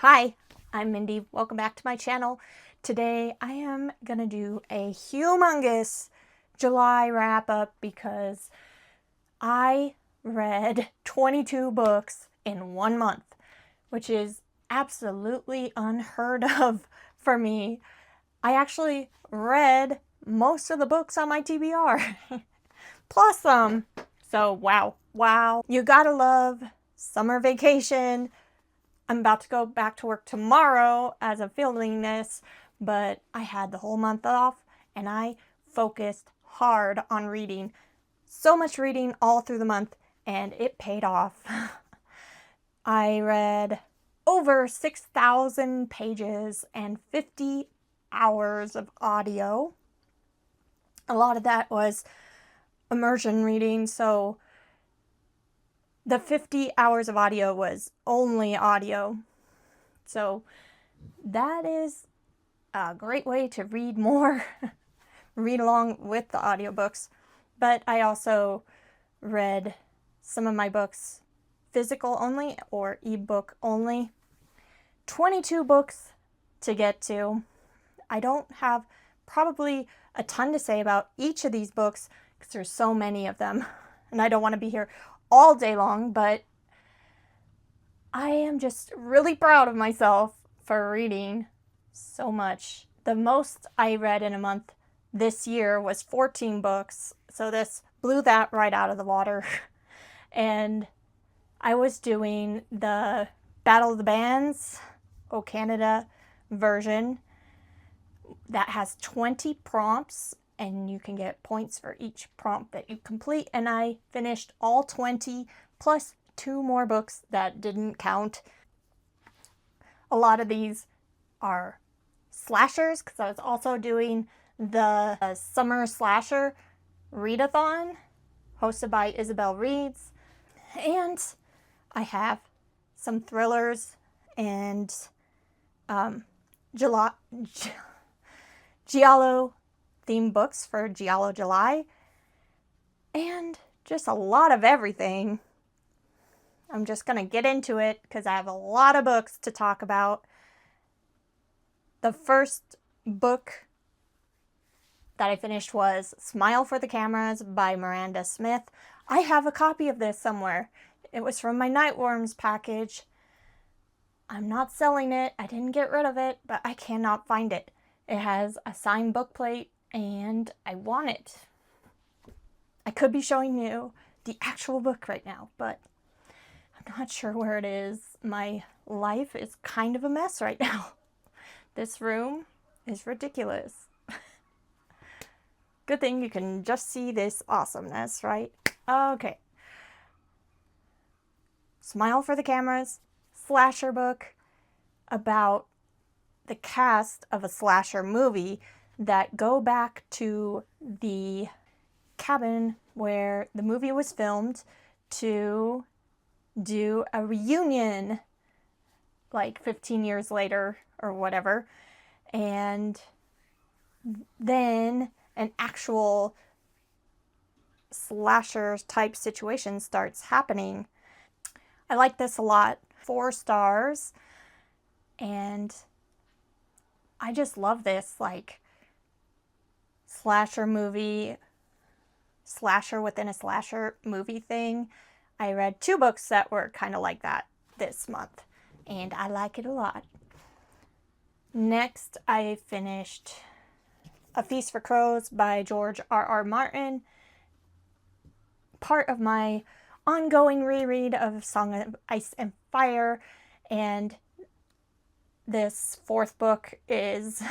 Hi, I'm Mindy. Welcome back to my channel. Today I am gonna do a humongous July wrap up because I read 22 books in 1 month, which is absolutely unheard of for me. I actually read most of the books on my TBR, plus some. So wow. You gotta love summer vacation. I'm about to go back to work tomorrow as of filming this, but I had the whole month off and I focused hard on reading. So much reading all through the month, and it paid off. I read over 6,000 pages and 50 hours of audio. A lot of that was immersion reading, so the 50 hours of audio was only audio. So that is a great way to read more, read along with the audiobooks. But I also read some of my books physical only or ebook only. 22 books to get to. I don't have probably a ton to say about each of these books because there's so many of them. And I don't want to be here all day long, but I am just really proud of myself for reading so much. The most I read in a month this year was 14 books, so this blew that right out of the water. And I was doing the Battle of the Bands, O Canada version that has 20 prompts, and you can get points for each prompt that you complete, and I finished all 20 plus 2 more books that didn't count. A lot of these are slashers because I was also doing the summer slasher readathon hosted by Isabel Reeds, and I have some thrillers and Giallo themed books for Giallo July, and just a lot of everything. I'm just going to get into it because I have a lot of books to talk about. The first book that I finished was Smile for the Cameras by Miranda Smith. I have a copy of this somewhere. It was from my Nightworms package. I'm not selling it. I didn't get rid of it, but I cannot find it. It has a signed book plate and I want it. I could be showing you the actual book right now, but I'm not sure where it is. My life is kind of a mess right now. This room is ridiculous. Good thing you can just see this awesomeness, right? Okay. Smile for the Cameras, slasher book about the cast of a slasher movie that go back to the cabin where the movie was filmed to do a reunion like 15 years later or whatever, and then an actual slasher type situation starts happening. I like this a lot. 4 stars, and I just love this like slasher movie, slasher within a slasher movie thing. I read 2 books that were kind of like that this month, and I like it a lot. Next, I finished A Feast for Crows by George R.R. Martin, part of my ongoing reread of Song of Ice and Fire, and this 4th book is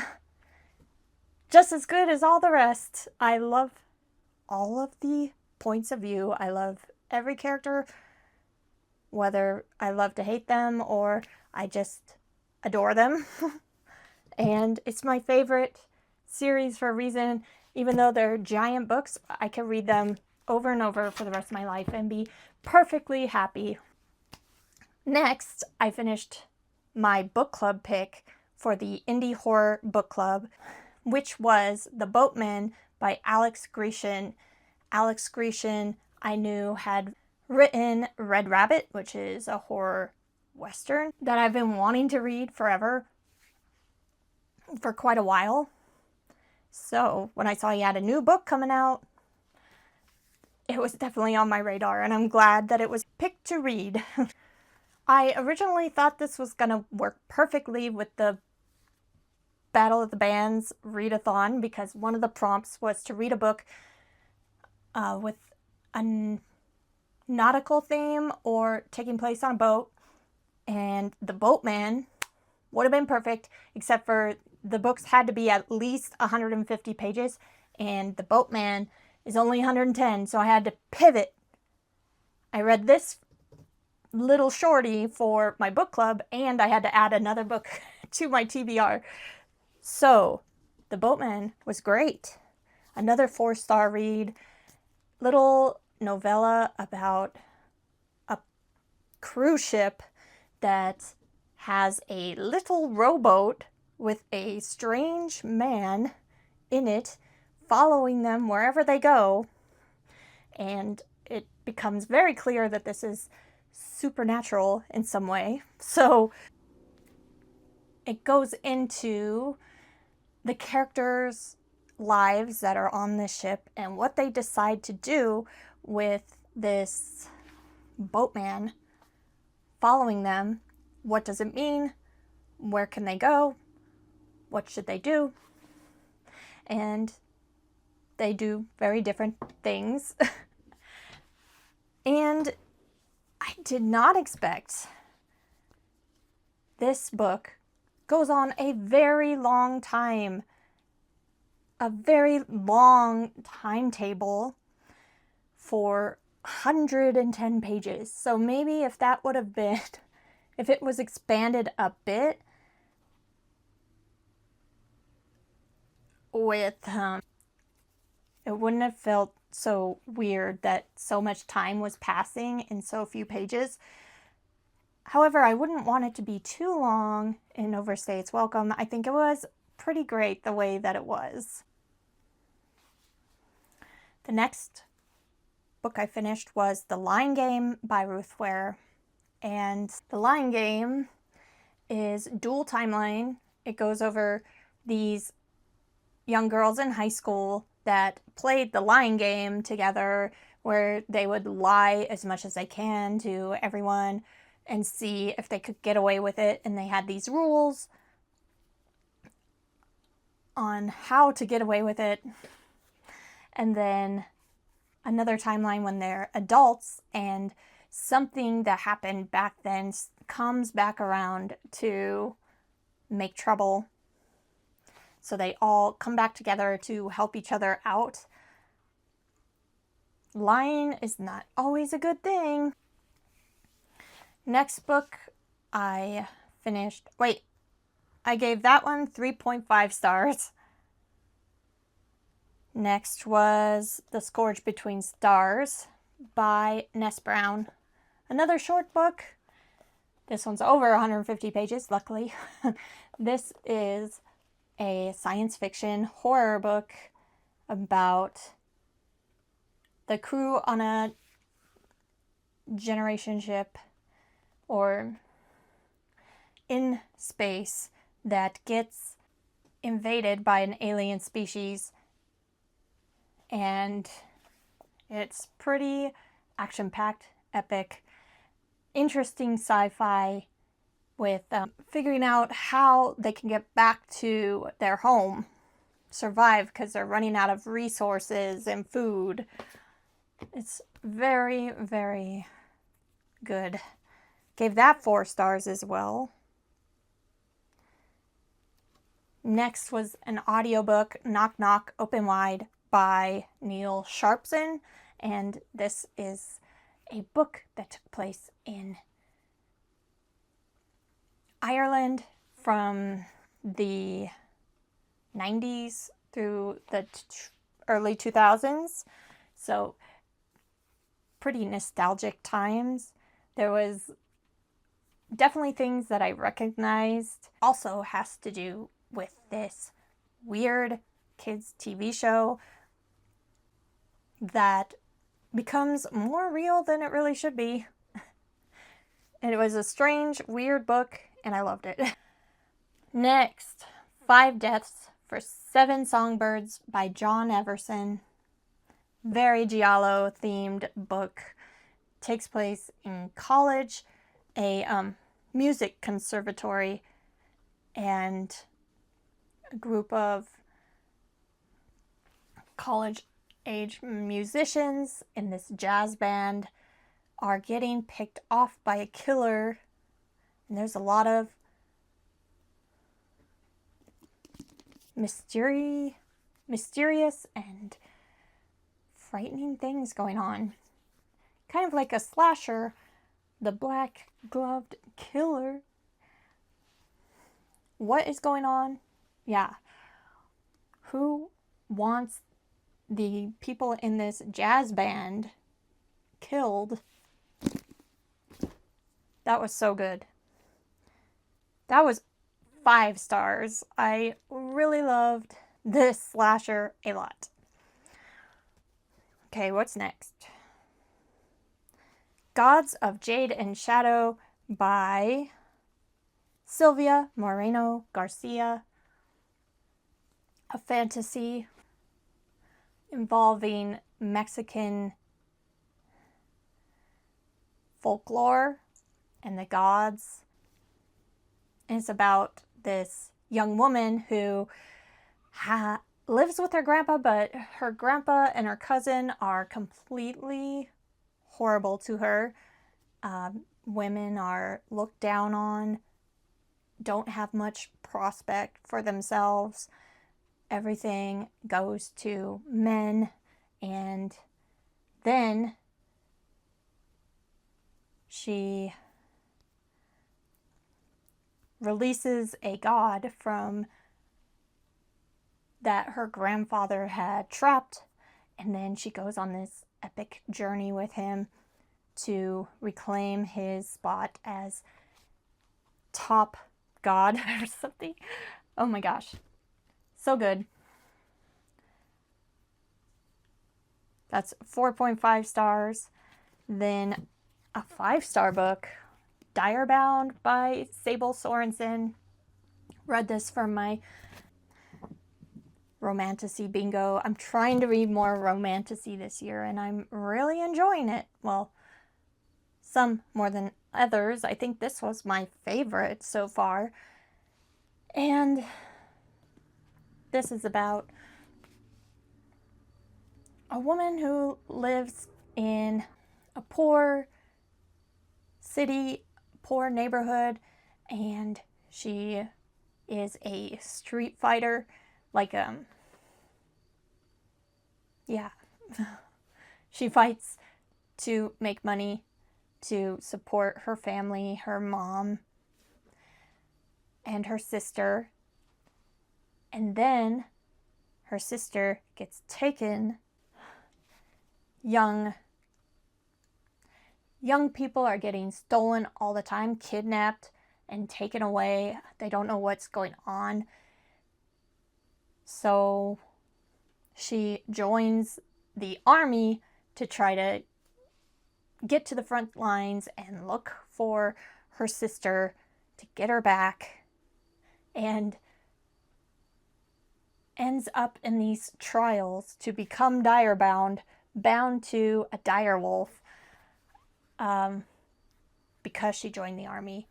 just as good as all the rest. I love all of the points of view. I love every character, whether I love to hate them or I just adore them. And it's my favorite series for a reason. Even though they're giant books, I can read them over and over for the rest of my life and be perfectly happy. Next, I finished my book club pick for the Indie Horror Book Club, which was The Boatman by Alex Grecian. Alex Grecian, I knew, had written Red Rabbit, which is a horror Western that I've been wanting to read forever, for quite a while. So when I saw he had a new book coming out, it was definitely on my radar, and I'm glad that it was picked to read. I originally thought this was going to work perfectly with the Battle of the Bands readathon, because one of the prompts was to read a book with a nautical theme or taking place on a boat, and The Boatman would have been perfect, except for the books had to be at least 150 pages, and The Boatman is only 110, so I had to pivot. I read this little shorty for my book club, and I had to add another book to my TBR. So, The Boatman was great. Another 4-star read. Little novella about a cruise ship that has a little rowboat with a strange man in it following them wherever they go. And it becomes very clear that this is supernatural in some way. So it goes into the characters' lives that are on this ship and what they decide to do with this boatman following them. What does it mean? Where can they go? What should they do? And they do very different things. And I did not expect this book goes on a very long time, a very long timetable for 110 pages. So maybe if that would have been, if it was expanded a bit with, it wouldn't have felt so weird that so much time was passing in so few pages. However, I wouldn't want it to be too long and overstay its welcome. I think it was pretty great the way that it was. The next book I finished was The Lying Game by Ruth Ware. And The Lying Game is dual timeline. It goes over these young girls in high school that played the lying game together, where they would lie as much as they can to everyone and see if they could get away with it. And they had these rules on how to get away with it. And then another timeline when they're adults and something that happened back then comes back around to make trouble. So they all come back together to help each other out. Lying is not always a good thing. Next book I finished. I gave that one 3.5 stars. Next was The Scourge Between Stars by Ness Brown. Another short book. This one's over 150 pages, luckily. This is a science fiction horror book about the crew on a generation ship or in space that gets invaded by an alien species, and it's pretty action-packed, epic, interesting sci-fi with figuring out how they can get back to their home, survive, because they're running out of resources and food. It's very, very good. Gave that 4 stars as well. Next was an audiobook, Knock Knock, Open Wide by Neil Sharpson. And this is a book that took place in Ireland from the 90s through the early 2000s. So pretty nostalgic times. There was definitely things that I recognized. Also has to do with this weird kids TV show that becomes more real than it really should be. And it was a strange, weird book, and I loved it. Next, Five Deaths for Seven Songbirds by John Everson. Very Giallo themed book. Takes place in college, a music conservatory, and a group of college age musicians in this jazz band are getting picked off by a killer, and there's a lot of mysterious and frightening things going on. Kind of like a slasher, the black gloved killer. What is going on? Yeah. Who wants the people in this jazz band killed? That was so good. That was 5 stars. I really loved this slasher a lot. Okay, what's next? Gods of Jade and Shadow by Silvia Moreno Garcia. A fantasy involving Mexican folklore and the gods. And it's about this young woman who lives with her grandpa, but her grandpa and her cousin are completely horrible to her. Women are looked down on, don't have much prospect for themselves. Everything goes to men, and then she releases a god from that her grandfather had trapped, and then she goes on this epic journey with him to reclaim his spot as top god or something. Oh my gosh. So good. That's 4.5 stars. Then a 5-star book, Direbound by Sable Sorensen. Read this for my romantasy bingo. I'm trying to read more romantasy this year, and I'm really enjoying it. Well, some more than others. I think this was my favorite so far. And this is about a woman who lives in a poor city, poor neighborhood, and she is a street fighter. Like, yeah. She fights to make money to support her family, her mom, and her sister. And then her sister gets taken. Young people are getting stolen all the time, kidnapped and taken away. They don't know what's going on. So she joins the army to try to get to the front lines and look for her sister to get her back, and ends up in these trials to become direbound, bound to a dire wolf, because she joined the army.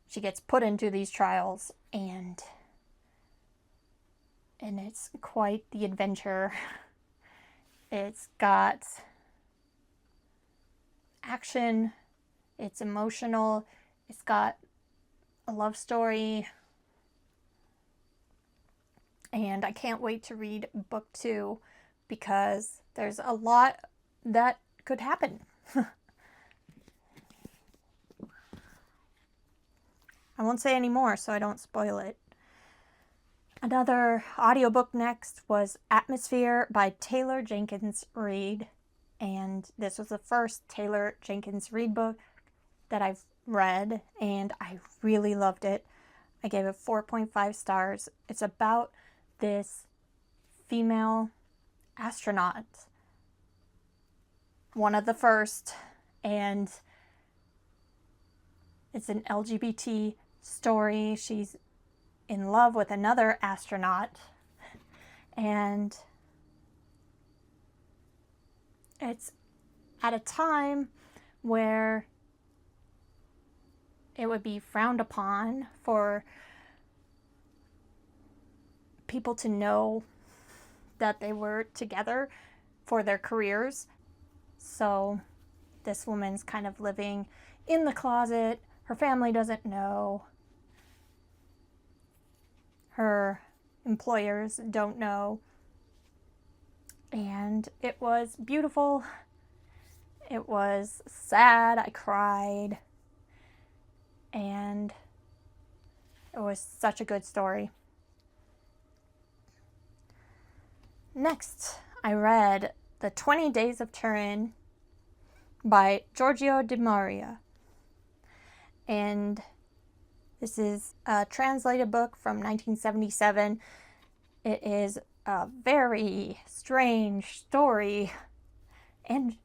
She gets put into these trials, and it's quite the adventure. It's got action, it's emotional, it's got a love story, and I can't wait to read book 2 because there's a lot that could happen. I won't say any more so I don't spoil it. Another audiobook next was Atmosphere by Taylor Jenkins Reid, and this was the first Taylor Jenkins Reid book that I've read, and I really loved it. I gave it 4.5 stars. It's about this female astronaut, one of the first, and It's an LGBT story. She's in love with another astronaut, and it's at a time where it would be frowned upon for people to know that they were together for their careers. So this woman's kind of living in the closet. Her family doesn't know. Her employers don't know. And it was beautiful. It was sad. I cried. And it was such a good story. Next, I read The 20 Days of Turin by Giorgio Di Maria. And this is a translated book from 1977. It is a very strange story. And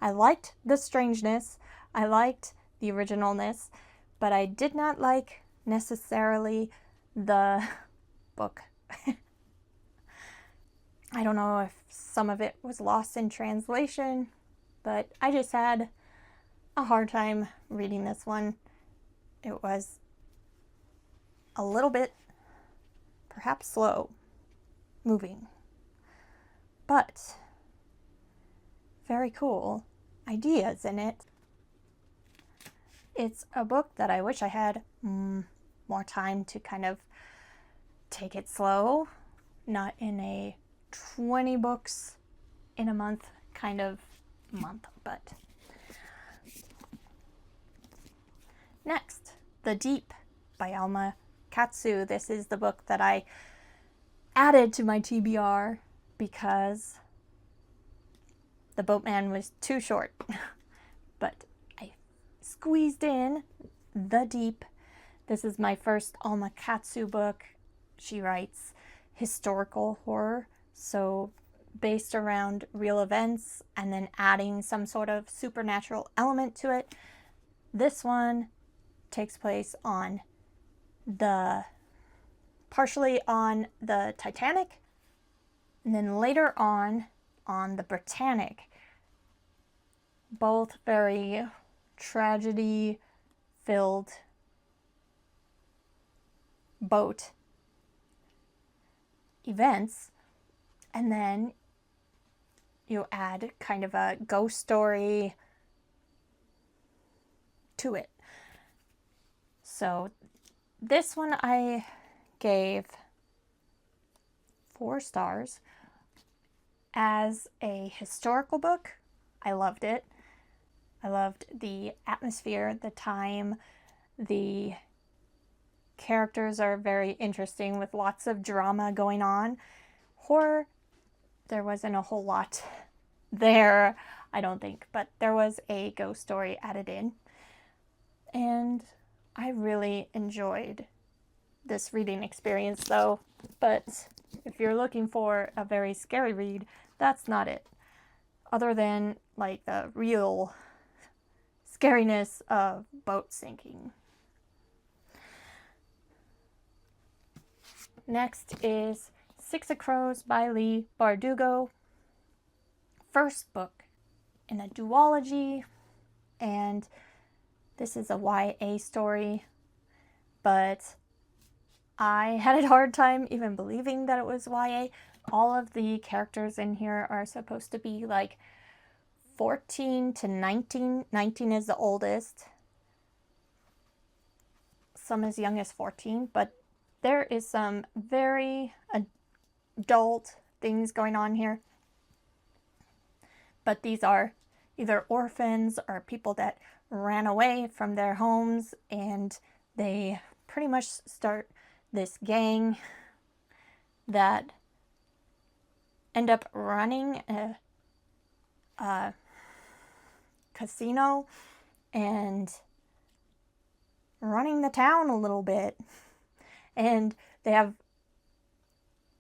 I liked the strangeness. I liked the originalness. But I did not like necessarily the book. I don't know if some of it was lost in translation, but I just had a hard time reading this one. It was a little bit, perhaps slow, moving, but very cool ideas in it. It's a book that I wish I had more time to kind of take it slow, not in a 20 books in a month kind of month, but next, The Deep by Alma Katsu. This is the book that I added to my TBR because The Boatman was too short, but I squeezed in The Deep. This is my first Alma Katsu book. She writes historical horror, so based around real events and then adding some sort of supernatural element to it. This one takes place partially on the Titanic, and then later on the Britannic. Both very tragedy-filled boat events. And then you add kind of a ghost story to it. So this one I gave 4 stars. As a historical book, I loved it. I loved the atmosphere, the time. The characters are very interesting with lots of drama going on. Horror, there wasn't a whole lot there, I don't think, but there was a ghost story added in. And I really enjoyed this reading experience though, but if you're looking for a very scary read, that's not it. Other than like the real scariness of boat sinking. Next is Six of Crows by Leigh Bardugo. First book in a duology, and this is a YA story, but I had a hard time even believing that it was YA. All of the characters in here are supposed to be like 14 to 19. 19 is the oldest. Some as young as 14, but there is some very adult things going on here. But these are either orphans or people that ran away from their homes, and they pretty much start this gang that end up running a casino and running the town a little bit. And they have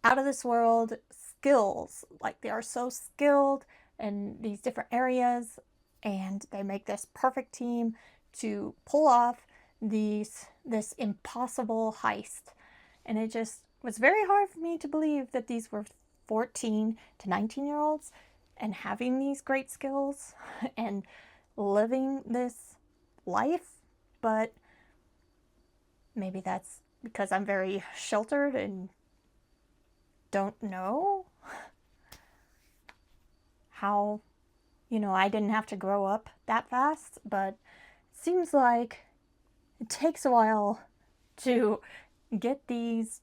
out of this world skills. Like, they are so skilled in these different areas, and they make this perfect team to pull off this impossible heist. And it just was very hard for me to believe that these were 14 to 19-year-olds and having these great skills and living this life. But maybe that's because I'm very sheltered and don't know how, I didn't have to grow up that fast. But it seems like it takes a while to get these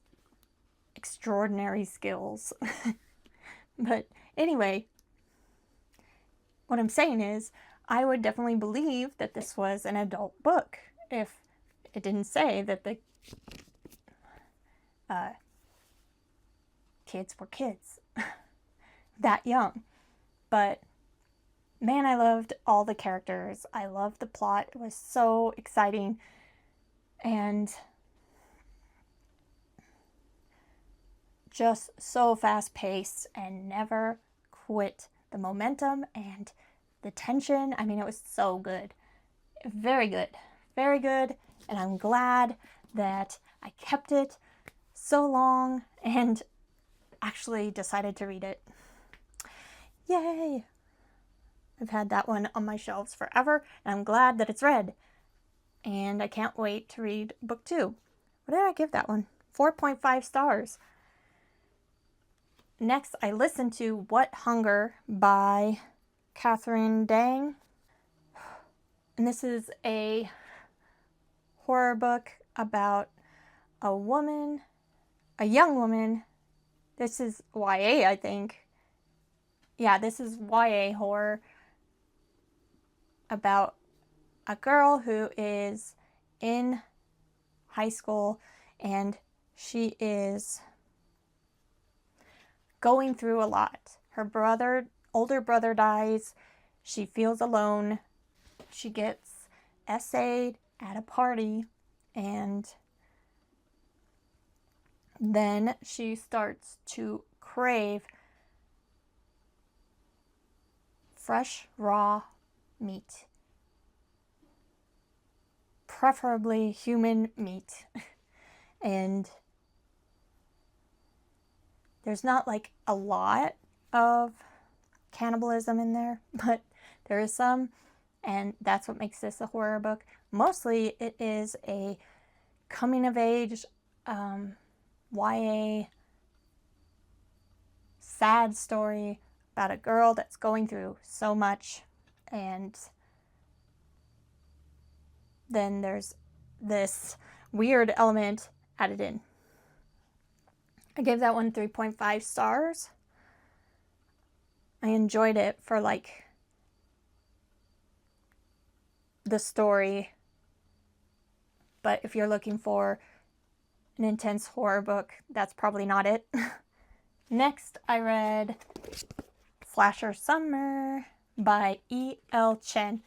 extraordinary skills. But anyway, what I'm saying is, I would definitely believe that this was an adult book if it didn't say that the kids were kids that young. But man, I loved all the characters. I loved the plot. It was so exciting. And just so fast-paced and never quit. The momentum and the tension, I mean, it was so good. Very good. Very good. And I'm glad that I kept it so long and actually decided to read it. Yay! I've had that one on my shelves forever, and I'm glad that it's read. And I can't wait to read book 2. What did I give that one? 4.5 stars. Next, I listened to What Hunger by Catherine Dang. And this is a horror book about a young woman. This is YA, I think. Yeah, this is YA horror about a girl who is in high school and she is going through a lot. Her older brother dies. She feels alone. She gets essayed at a party, and then she starts to crave fresh, raw meat. Preferably human meat. And there's not like a lot of cannibalism in there, but there is some, and that's what makes this a horror book. Mostly it is a coming of age YA sad story about a girl that's going through so much, and then there's this weird element added in. I gave that one 3.5 stars. I enjoyed it for like the story, but if you're looking for an intense horror book, that's probably not it. Next, I read Slasher Summer by E.L. Chen.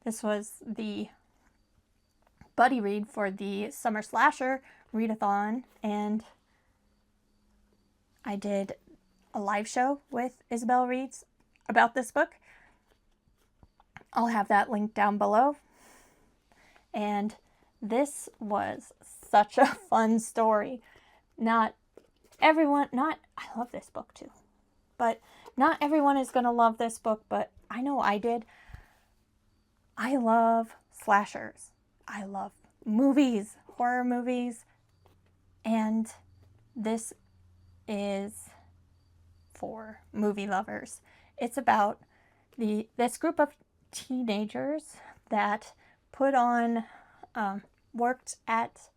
This was the buddy read for the Summer Slasher readathon, and I did a live show with Isabel Reads about this book. I'll have that linked down below. And this was such a fun story. I love this book too, but not everyone is going to love this book, but I know I did. I love slashers. I love movies, horror movies, and this is for movie lovers. It's about this group of teenagers that worked at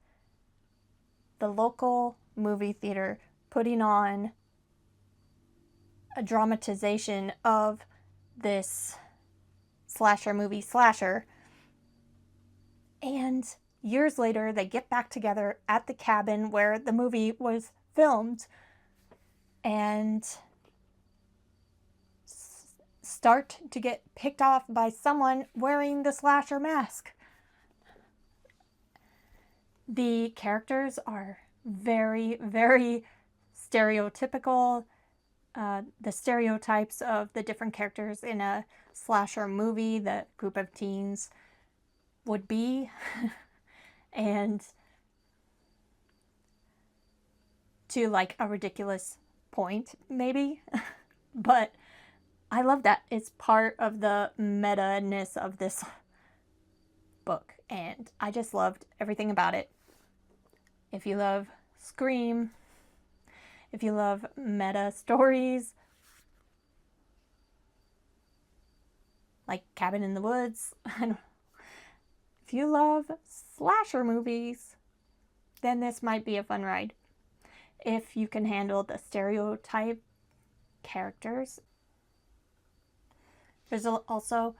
the local movie theater, putting on a dramatization of this slasher movie, Slasher. And years later, they get back together at the cabin where the movie was filmed and start to get picked off by someone wearing the slasher mask. The characters are very, very stereotypical. The stereotypes of the different characters in a slasher movie, the group of teens would be. And to like a ridiculous point, maybe. But I love that it's part of the meta-ness of this book, and I just loved everything about it. If you love Scream, if you love meta stories like Cabin in the Woods, if you love slasher movies, then this might be a fun ride. If you can handle the stereotype characters. There's also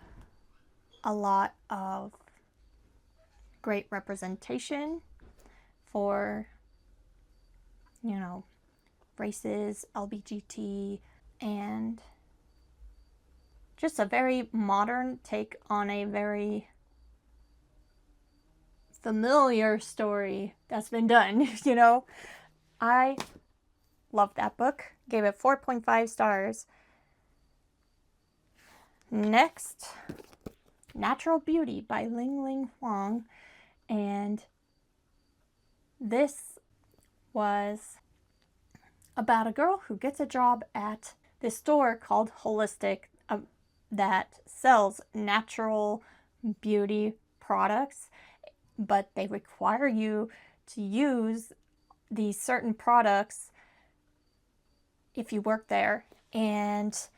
a lot of great representation for, you know, races, LGBT, and just a very modern take on a very familiar story that's been done, you know. I love that book. Gave it 4.5 stars. Next, Natural Beauty by Ling Ling Huang. And this was about a girl who gets a job at this store called Holistic that sells natural beauty products, but they require you to use these certain products if you work there, and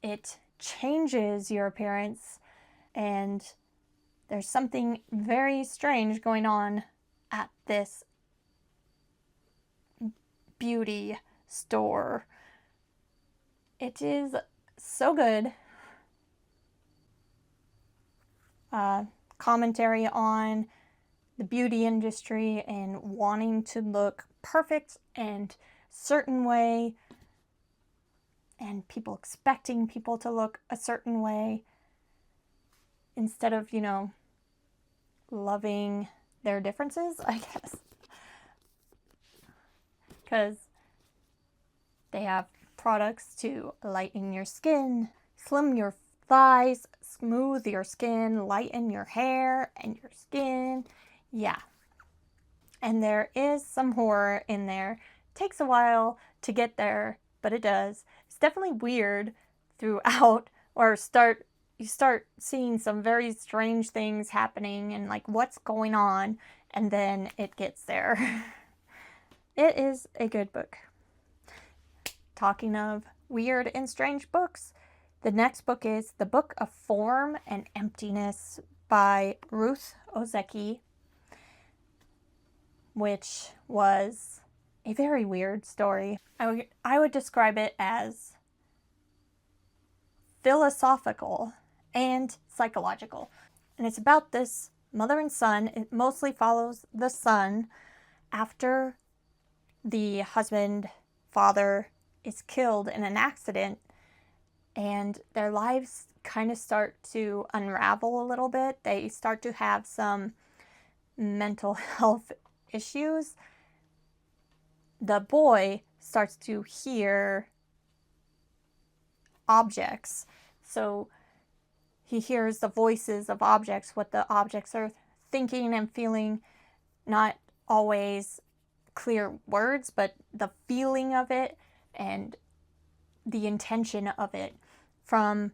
it changes your appearance, and there's something very strange going on at this beauty store. It is so good. Commentary on the beauty industry and wanting to look perfect and certain way, and people expecting people to look a certain way instead of, you know, loving their differences, I guess. Because they have products to lighten your skin, slim your thighs, smooth your skin, lighten your hair and your skin. Yeah. And there is some horror in there. Takes a while to get there, but it does. It's definitely weird throughout, or you start seeing some very strange things happening and like what's going on, and then it gets there. It is a good book. Talking of weird and strange books, the next book is The Book of Form and Emptiness by Ruth Ozeki, which was a very weird story. I would describe it as philosophical and psychological. And it's about this mother and son. It mostly follows the son after the husband, father, is killed in an accident, and their lives kind of start to unravel a little bit. They start to have some mental health issues. The boy starts to hear objects. So he hears the voices of objects, what the objects are thinking and feeling, not always clear words, but the feeling of it and the intention of it from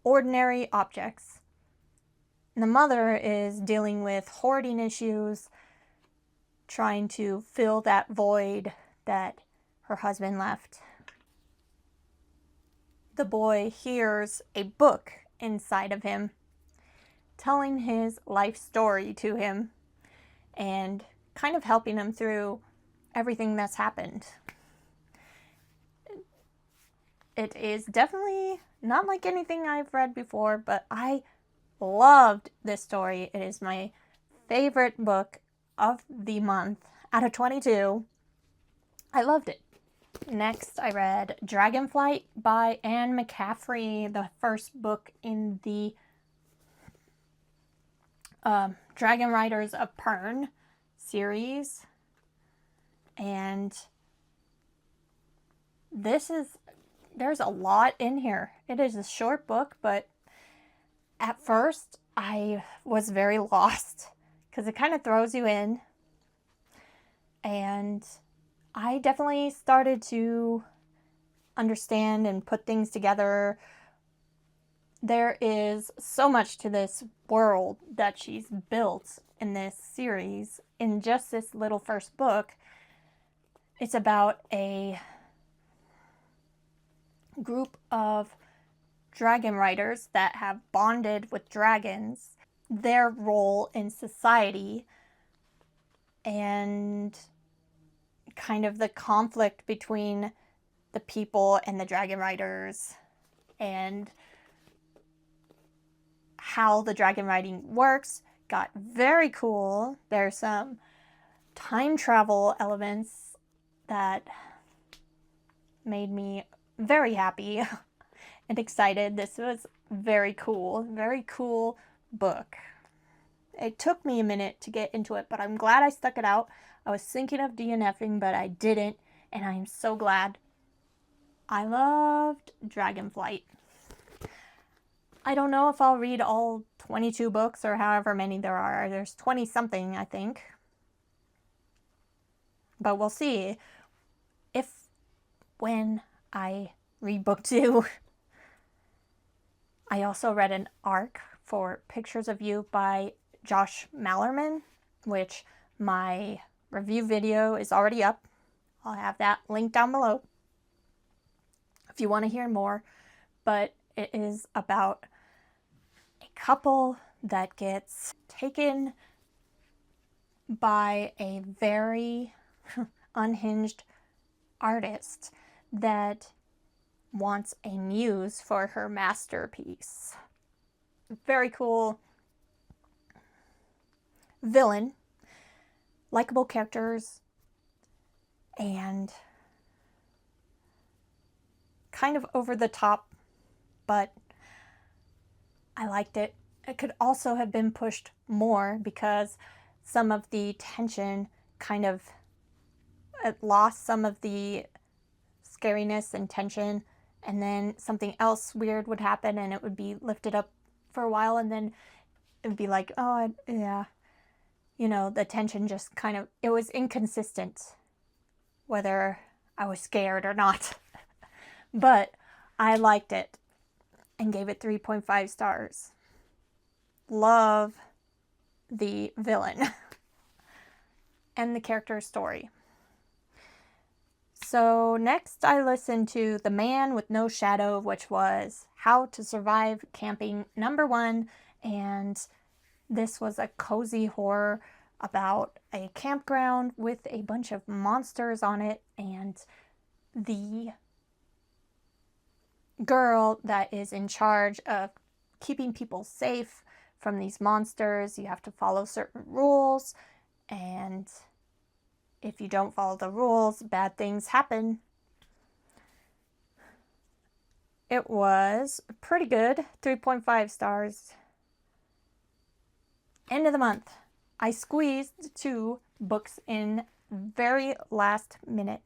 ordinary objects. And the mother is dealing with hoarding issues, trying to fill that void that her husband left. The boy hears a book inside of him telling his life story to him and kind of helping him through everything that's happened. It is definitely not like anything I've read before, but I loved this story. It is my favorite book of the month out of 22. I loved it. Next, I read Dragonflight by Anne McCaffrey, the first book in the Dragon Riders of Pern series. And there's a lot in here. It is a short book, but At first, I was very lost because it kind of throws you in. And I definitely started to understand and put things together. There is so much to this world that she's built in this series. In just this little first book, it's about a group of dragon riders that have bonded with dragons, their role in society, and kind of the conflict between the people and the dragon riders, and how the dragon riding works. Got very cool. There's some time travel elements that made me very happy and excited. This was very cool book. It took me a minute to get into it, but I'm glad I stuck it out. I was thinking of DNFing, but I didn't, and I am so glad. I loved Dragonflight. I don't know if I'll read all 22 books or however many there are. There's 20 something, I think. But we'll see if when I read book 2. I also read an arc for Pictures of You by Josh Mallerman, which my review video is already up. I'll have that linked down below if you want to hear more. But it is about a couple that gets taken by a very unhinged artist that wants a muse for her masterpiece. Very cool villain, likable characters, and kind of over the top, but I liked it. It could also have been pushed more because some of the tension kind of lost some of the scariness and tension, and then something else weird would happen and it would be lifted up for a while, and then it would be like, oh, yeah. You know, the tension just kind of, it was inconsistent whether I was scared or not. But I liked it and gave it 3.5 stars. Love the villain and the character story. So next I listened to The Man with No Shadow, which was How to Survive Camping #1, and this was a cozy horror about a campground with a bunch of monsters on it, and the girl that is in charge of keeping people safe from these monsters. You have to follow certain rules, and if you don't follow the rules, bad things happen. It was pretty good, 3.5 stars. End of the month. I squeezed 2 books in very last minute.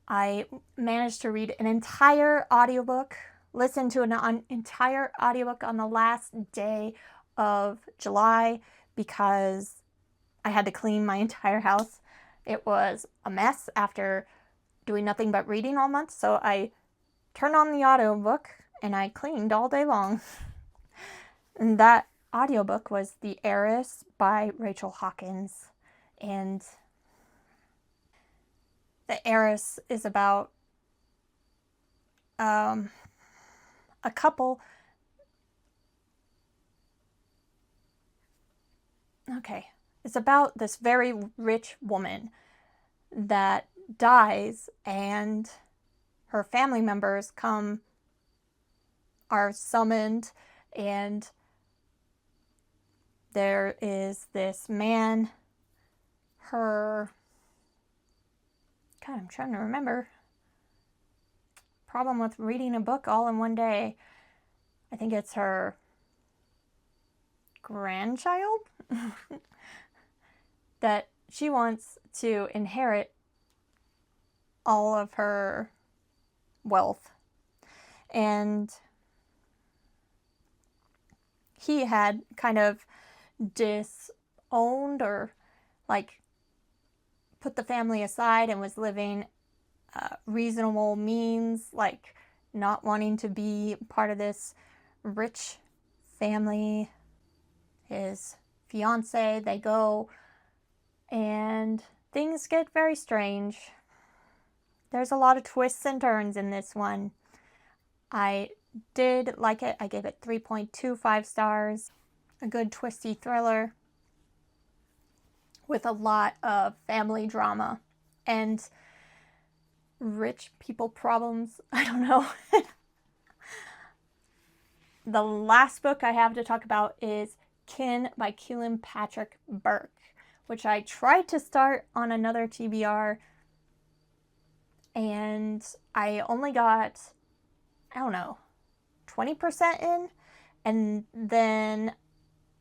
I managed to read an entire audiobook, listen to an entire audiobook on the last day of July because I had to clean my entire house. It was a mess after doing nothing but reading all month, so I turned on the audiobook and I cleaned all day long. And that audiobook was The Heiress by Rachel Hawkins. And The Heiress is about a couple. Okay. It's about this very rich woman that dies, and her family members are summoned, and there is this man, God, I'm trying to remember. Problem with reading a book all in one day. I think it's her grandchild that she wants to inherit all of her wealth. And he had kind of disowned or like put the family aside and was living reasonable means, like not wanting to be part of this rich family. His fiance, they go, and things get very strange. There's a lot of twists and turns in this one. I did like it. I gave it 3.25 stars. A good twisty thriller with a lot of family drama and rich people problems. I don't know. The last book I have to talk about is Kin by Keelan Patrick Burke, which I tried to start on another TBR, and I only got, I don't know, 20% in, and then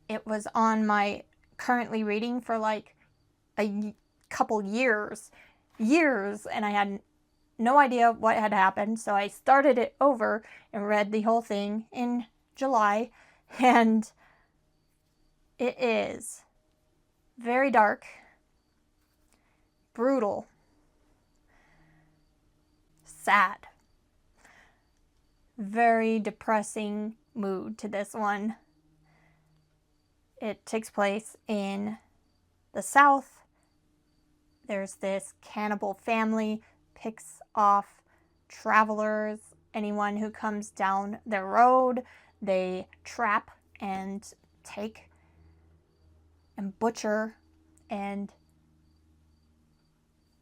it was on my currently reading for like a couple years, and I had no idea what had happened, so I started it over and read the whole thing in July, and it is very dark, brutal, sad, very depressing mood to this one. It takes place in the South. There's this cannibal family, picks off travelers, anyone who comes down their road. They trap and take and butcher and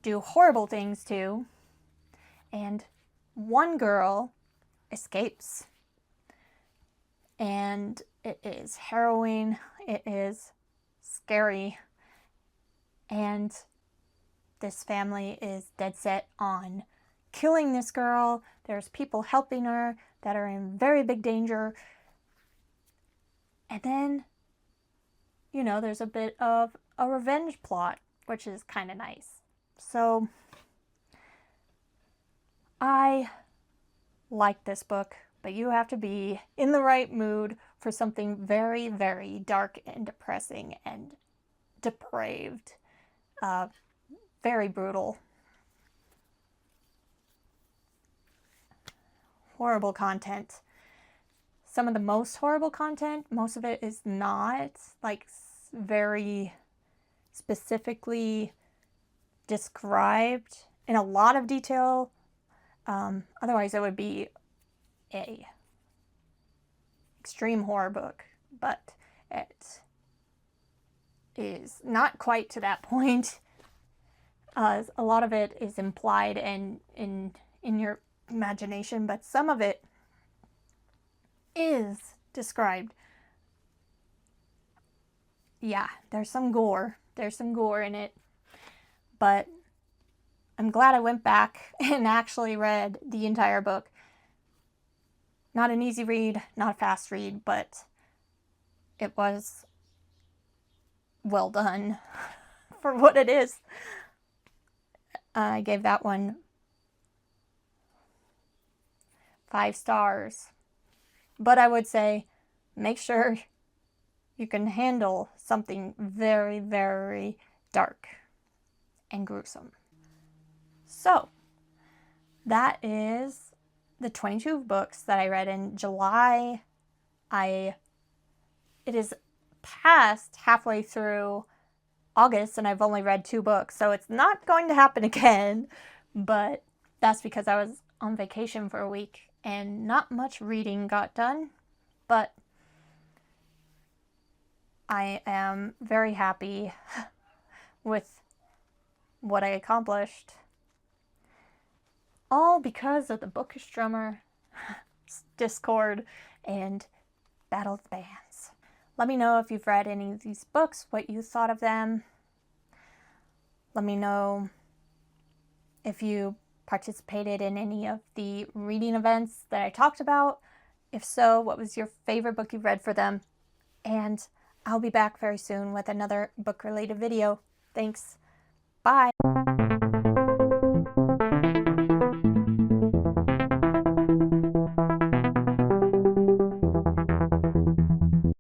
do horrible things to. And one girl escapes. And it is harrowing. It is scary. And this family is dead set on killing this girl. There's people helping her that are in very big danger. And then, you know, there's a bit of a revenge plot, which is kind of nice. So I like this book, but you have to be in the right mood for something very, very dark and depressing and depraved. Very brutal. Horrible content. Some of the most horrible content, most of it is not like very specifically described in a lot of detail. Otherwise it would be a extreme horror book, but it is not quite to that point. A lot of it is implied and in your imagination, but some of it is described. Yeah, there's some gore. There's some gore in it. But I'm glad I went back and actually read the entire book. Not an easy read, not a fast read, but it was well done for what it is. I gave that one 5 stars. But I would say make sure you can handle something very, very dark and gruesome. So that is the 22 books that I read in July. It is past halfway through August and I've only read 2 books, so it's not going to happen again, but that's because I was on vacation for a week and not much reading got done, but I am very happy with what I accomplished. All because of the Bookish Drummer Discord and Battle of the Bands. Let me know if you've read any of these books, what you thought of them. Let me know if you participated in any of the reading events that I talked about. If so, what was your favorite book you read for them? And I'll be back very soon with another book-related video. Thanks. Bye.